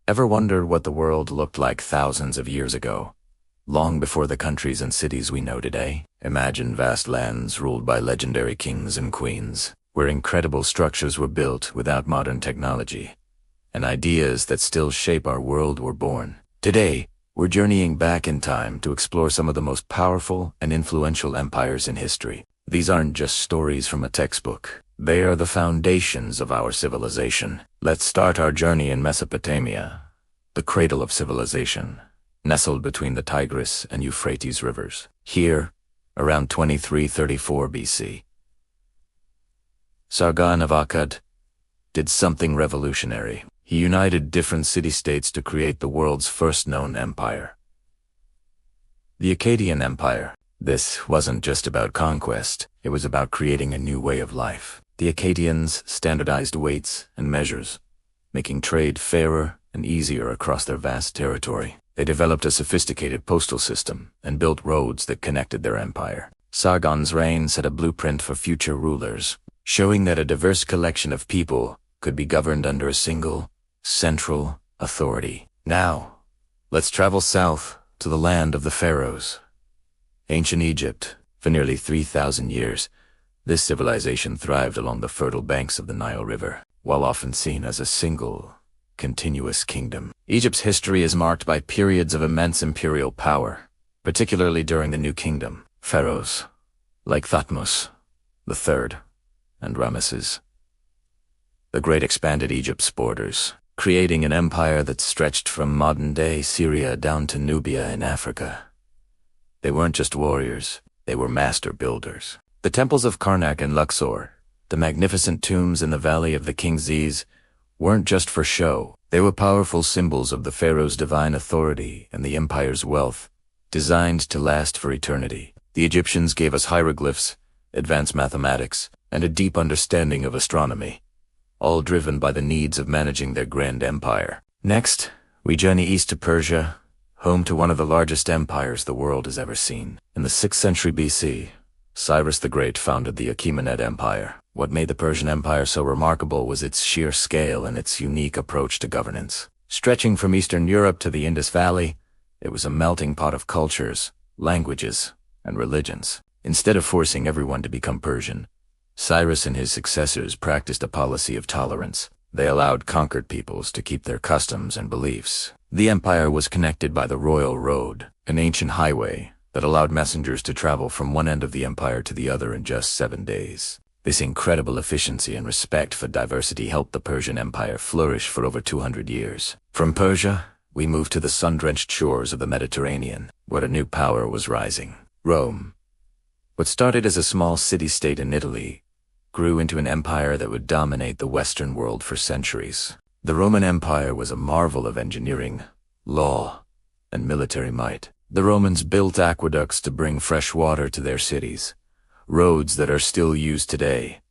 Ever wondered what the world looked like thousands of years ago? Long before the countries and cities we know today? Imagine vast lands ruled by legendary kings and queens, where incredible structures were built without modern technology, and ideas that still shape our world were born. Today, we're journeying back in time to explore some of the most powerful and influential empires in history. These aren't just stories from a textbook. They are the foundations of our civilization. Let's start our journey in Mesopotamia, the cradle of civilization, nestled between the Tigris and Euphrates rivers. Here, around 2334 BC, Sargon of Akkad did something revolutionary. He united different city-states to create the world's first known empire, the Akkadian Empire. This wasn't just about conquest, it was about creating a new way of life. The Akkadians standardized weights and measures, making trade fairer and easier across their vast territory. They developed a sophisticated postal system and built roads that connected their empire. Sargon's reign set a blueprint for future rulers, showing that a diverse collection of people could be governed under a single, central authority. Now, let's travel south to the land of the pharaohs. Ancient Egypt. For nearly 3,000 years, this civilization thrived along the fertile banks of the Nile River, while often seen as a single, continuous kingdom. Egypt's history is marked by periods of immense imperial power, particularly during the New Kingdom. Pharaohs, like Thutmose III and Ramesses the Great expanded Egypt's borders, creating an empire that stretched from modern-day Syria down to Nubia in Africa. They weren't just warriors, they were master builders. The temples of Karnak and Luxor, the magnificent tombs in the Valley of the King Z's, weren't just for show. They were powerful symbols of the pharaoh's divine authority and the empire's wealth, designed to last for eternity. The Egyptians gave us hieroglyphs, advanced mathematics, and a deep understanding of astronomy, all driven by the needs of managing their grand empire. Next, we journey east to Persia, home to one of the largest empires the world has ever seen. In the 6th century BC, Cyrus the Great founded the Achaemenid Empire. What made the Persian Empire so remarkable was its sheer scale and its unique approach to governance. Stretching from Eastern Europe to the Indus Valley, it was a melting pot of cultures, languages, and religions. Instead of forcing everyone to become Persian, Cyrus and his successors practiced a policy of tolerance. They allowed conquered peoples to keep their customs and beliefs. The empire was connected by the Royal Road, an ancient highway that allowed messengers to travel from one end of the empire to the other in just 7 days. This incredible efficiency and respect for diversity helped the Persian Empire flourish for over 200 years. From Persia, we moved to the sun-drenched shores of the Mediterranean, where a new power was rising. Rome. What started as a small city-state in Italy grew into an empire that would dominate the Western world for centuries. The Roman Empire was a marvel of engineering, law, and military might. The Romans built aqueducts to bring fresh water to their cities, roads that are still used today,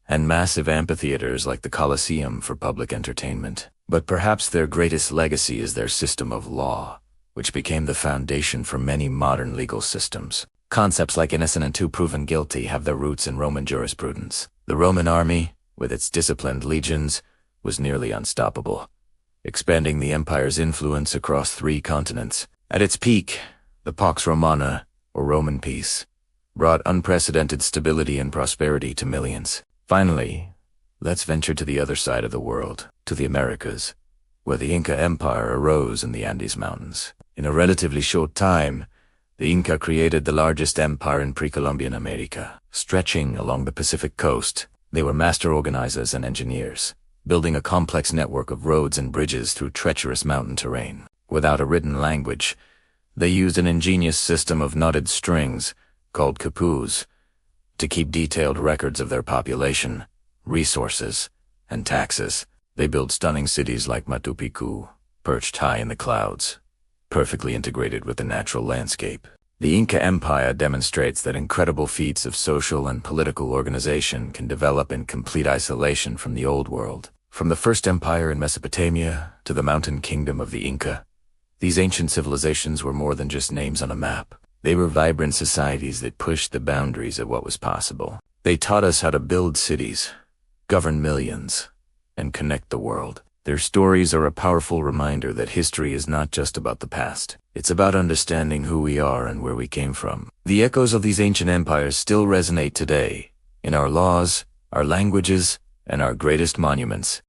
and massive amphitheaters like the Colosseum for public entertainment. But perhaps their greatest legacy is their system of law, which became the foundation for many modern legal systems. Concepts like innocent until proven guilty have their roots in Roman jurisprudence. The Roman army, with its disciplined legions, was nearly unstoppable, expanding the empire's influence across 3 continents. At its peak, the Pax Romana, or Roman peace, brought unprecedented stability and prosperity to millions. Finally, let's venture to the other side of the world, to the Americas, where the Inca Empire arose in the Andes Mountains. In a relatively short time, the Inca created the largest empire in pre-Columbian America. Stretching along the Pacific coast, they were master organizers and engineers, building a complex network of roads and bridges through treacherous mountain terrain. Without a written language, they used an ingenious system of knotted strings, called quipus, to keep detailed records of their population, resources, and taxes. They built stunning cities like Machu Picchu, perched high in the clouds, perfectly integrated with the natural landscape. The Inca Empire demonstrates that incredible feats of social and political organization can develop in complete isolation from the Old World. From the first empire in Mesopotamia to the mountain kingdom of the Inca, these ancient civilizations were more than just names on a map. They were vibrant societies that pushed the boundaries of what was possible. They taught us how to build cities, govern millions, and connect the world. Their stories are a powerful reminder that history is not just about the past. It's about understanding who we are and where we came from. The echoes of these ancient empires still resonate today, in our laws, our languages, and our greatest monuments.